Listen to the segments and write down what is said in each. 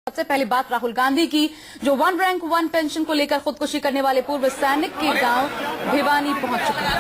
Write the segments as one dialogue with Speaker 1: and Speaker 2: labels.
Speaker 1: सबसे पहले बात राहुल गांधी की, जो 1 रैंक 1 पेंशन को लेकर खुदकुशी करने वाले पूर्व सैनिक के गांव भिवानी पहुंच चुके हैं।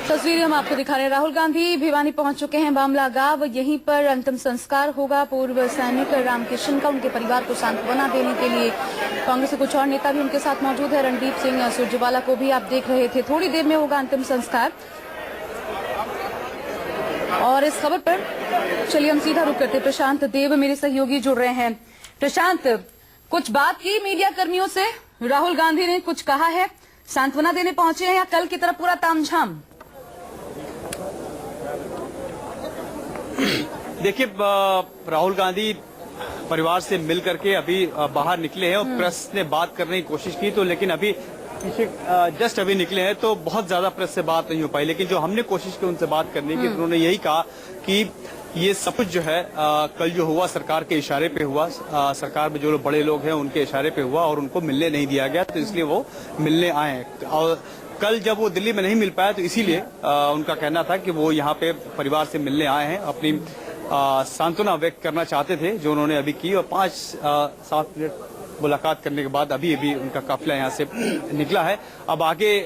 Speaker 1: तस्वीरें हम आपको दिखा रहे हैं। राहुल गांधी भिवानी पहुंच चुके हैं, बामला गांव। यहीं पर अंतिम संस्कार होगा पूर्व सैनिक रामकिशन का। उनके परिवार को सांत्वना देने के लिए कांग्रेस के कुछ और नेता भी उनके साथ मौजूद है। रणदीप सिंह सुरजेवाला को भी आप देख रहे थे। थोड़ी देर में होगा अंतिम संस्कार। और इस खबर पर चलिए हम सीधा रुक करते। प्रशांत देव मेरे सहयोगी जुड़ रहे हैं। प्रशांत, कुछ बात की मीडिया कर्मियों से? राहुल गांधी ने कुछ कहा है? सांत्वना देने पहुंचे हैं या कल की तरह पूरा तामझाम?
Speaker 2: देखिए, राहुल गांधी परिवार से मिल करके अभी बाहर निकले हैं और प्रेस ने बात करने की कोशिश की, तो लेकिन अभी जस्ट अभी निकले हैं तो बहुत ज्यादा प्रेस से बात नहीं हो पाई। लेकिन जो हमने कोशिश की उनसे बात करने की, उन्होंने यही कहा कि ये सब कुछ जो है कल जो हुआ सरकार के इशारे पे हुआ, सरकार में जो लोग बड़े लोग हैं उनके इशारे पे हुआ और उनको मिलने नहीं दिया गया, तो इसलिए वो मिलने आए हैं। और कल जब वो दिल्ली में नहीं मिल पाया तो इसीलिए उनका कहना था कि वो यहाँ पे परिवार से मिलने आए हैं, अपनी सांत्वना व्यक्त करना चाहते थे, जो उन्होंने अभी की। और 5-7 मिनट मुलाकात करने के बाद अभी उनका काफिला यहाँ से निकला है। अब आगे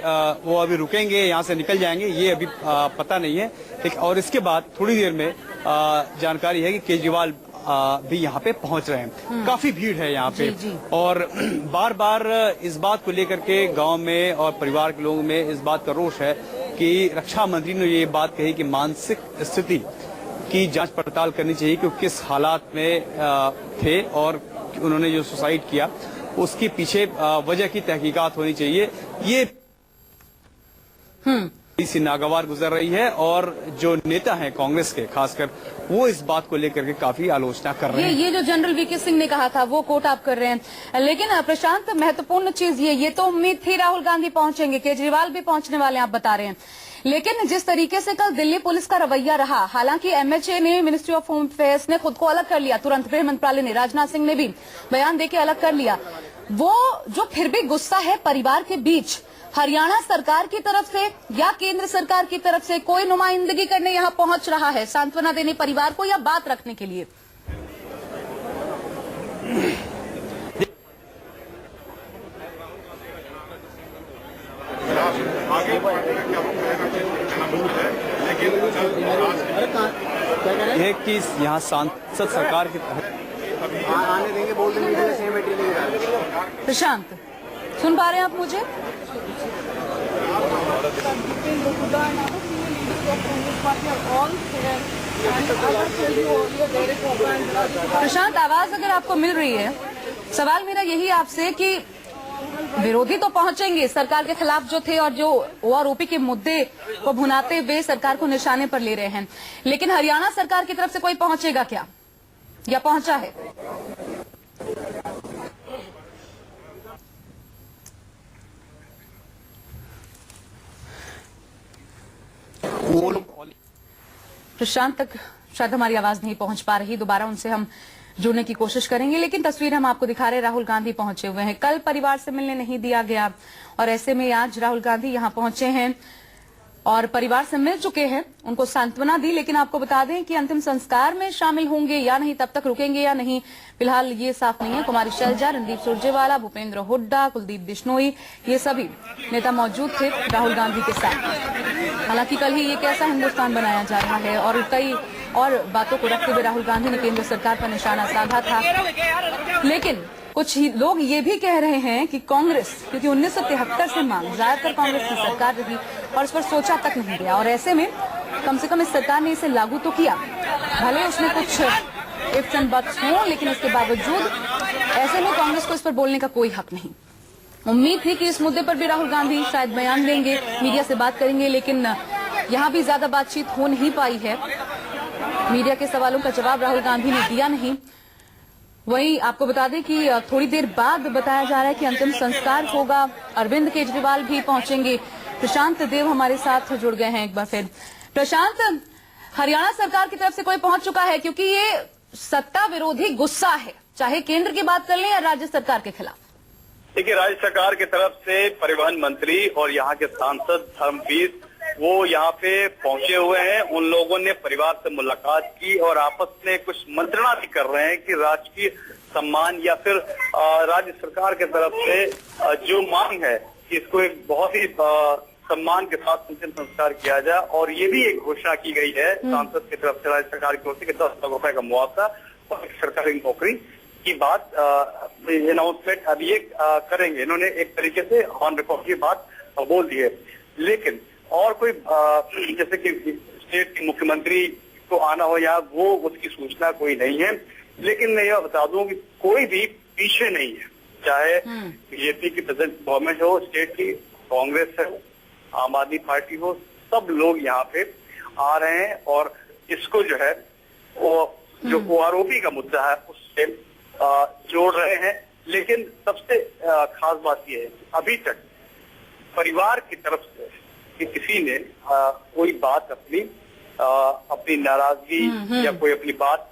Speaker 2: वो अभी रुकेंगे, यहाँ से निकल जाएंगे, ये अभी पता नहीं है। और इसके बाद थोड़ी देर में जानकारी है कि केजरीवाल भी यहाँ पे पहुंच रहे हैं। काफी भीड़ है यहाँ पे। और बार बार इस बात को लेकर के गांव में और परिवार के लोगों में इस बात का रोष है कि रक्षा मंत्री ने ये बात कही कि मानसिक स्थिति की जांच पड़ताल करनी चाहिए कि किस हालात में थे और उन्होंने जो सुसाइड किया उसके पीछे वजह की तहकीकात होनी चाहिए। ये इसी नागवार गुजर रही है और जो नेता हैं कांग्रेस के खासकर, वो इस बात को लेकर के काफी आलोचना कर रहे हैं।
Speaker 1: ये जो जनरल वीके सिंह ने कहा था वो कोट आप कर रहे हैं। लेकिन प्रशांत, महत्वपूर्ण चीज ये तो उम्मीद थी राहुल गांधी पहुंचेंगे, केजरीवाल भी पहुंचने वाले आप बता रहे हैं। लेकिन जिस तरीके से कल दिल्ली पुलिस का रवैया रहा, हालांकि एमएचए ने, मिनिस्ट्री ऑफ होम अफेयर्स ने खुद को अलग कर लिया, तुरंत गृह मंत्रालय ने, राजनाथ सिंह ने भी बयान देके अलग कर लिया, वो जो फिर भी गुस्सा है परिवार के बीच, हरियाणा सरकार की तरफ से या केंद्र सरकार की तरफ से कोई नुमाइंदगी करने यहाँ पहुंच रहा है, सांत्वना देने परिवार को या बात रखने के लिए?
Speaker 2: है कि यहाँ सांसद सरकार की
Speaker 3: आने देंगे, बोल देंगे।
Speaker 1: प्रशांत, सुन पा रहे हैं आप मुझे? प्रशांत, आवाज अगर आपको मिल रही है सवाल मेरा यही आपसे कि विरोधी तो पहुंचेंगे सरकार के खिलाफ जो थे और जो ओआरओपी के मुद्दे को भुनाते हुए सरकार को निशाने पर ले रहे हैं, लेकिन हरियाणा सरकार की तरफ से कोई पहुंचेगा क्या या पहुंचा है? प्रशांत तक शायद हमारी आवाज नहीं पहुंच पा रही, दोबारा उनसे हम जुड़ने की कोशिश करेंगे। लेकिन तस्वीर हम आपको दिखा रहे, राहुल गांधी पहुंचे हुए हैं। कल परिवार से मिलने नहीं दिया गया और ऐसे में आज राहुल गांधी यहां पहुंचे हैं और परिवार से मिल चुके हैं, उनको सांत्वना दी। लेकिन आपको बता दें कि अंतिम संस्कार में शामिल होंगे या नहीं, तब तक रुकेंगे या नहीं, फिलहाल ये साफ नहीं है। कुमारी शैलजा, रणदीप सुरजेवाला, भूपेंद्र हुड्डा, कुलदीप बिश्नोई, ये सभी नेता मौजूद थे राहुल गांधी के साथ। हालांकि कल ही ये कैसा हिंदुस्तान बनाया जा रहा है और कई और बातों को रखते हुए राहुल गांधी ने केंद्र सरकार पर निशाना साधा था। लेकिन कुछ ही लोग ये भी कह रहे हैं कि कांग्रेस, क्योंकि 1973 से मांग ज्यादातर कांग्रेस की सरकार रही और इस पर सोचा तक नहीं गया और ऐसे में कम से कम इस सरकार ने इसे लागू तो किया, भले उसमें कुछ इफ्स एंड बट्स हों, लेकिन इसके बावजूद ऐसे में कांग्रेस को इस पर बोलने का कोई हक नहीं। उम्मीद थी कि इस मुद्दे पर भी राहुल गांधी शायद बयान देंगे, मीडिया से बात करेंगे, लेकिन यहाँ भी ज्यादा बातचीत हो नहीं पाई है। मीडिया के सवालों का जवाब राहुल गांधी ने दिया नहीं। वहीं आपको बता दें कि थोड़ी देर बाद बताया जा रहा है कि अंतिम संस्कार होगा। अरविंद केजरीवाल भी पहुंचेंगे। प्रशांत देव हमारे साथ जुड़ गए हैं एक बार फिर। प्रशांत, हरियाणा सरकार की तरफ से कोई पहुंच चुका है? क्योंकि ये सत्ता विरोधी गुस्सा है, चाहे केंद्र की बात कर लें या राज्य सरकार के खिलाफ।
Speaker 4: देखिए, राज्य सरकार की तरफ से परिवहन मंत्री और यहाँ के सांसद धर्मवीर वो यहाँ पे पहुंचे हुए हैं। उन लोगों ने परिवार से मुलाकात की और आपस में कुछ मंत्रणा भी कर रहे हैं कि राजकीय सम्मान या फिर राज्य सरकार की तरफ से जो मांग है कि इसको एक बहुत ही सम्मान के साथ अंतिम संस्कार किया जाए। और ये भी एक घोषणा की गई है सांसद की तरफ से राज्य सरकार की ओर से कि 10 लाख रुपए का मुआवजा और एक सरकारी नौकरी की बात अनाउंसमेंट अभी ये करेंगे। इन्होंने एक तरीके से ऑन रिकॉर्ड की बात बोल दी है। लेकिन और कोई जैसे कि स्टेट के मुख्यमंत्री को आना हो या वो उसकी सूचना कोई नहीं है। लेकिन मैं यह बता दूं कि कोई भी पीछे नहीं है, चाहे बीजेपी की प्रेजेंट गवर्नमेंट हो, स्टेट की कांग्रेस है, आम आदमी पार्टी हो, सब लोग यहाँ पे आ रहे हैं और इसको जो है वो जो ओआरओपी का मुद्दा है उससे जोड़ रहे हैं। लेकिन सबसे खास बात यह है कि अभी तक परिवार की तरफ से कि किसी ने कोई बात अपनी नाराजगी या कोई अपनी बात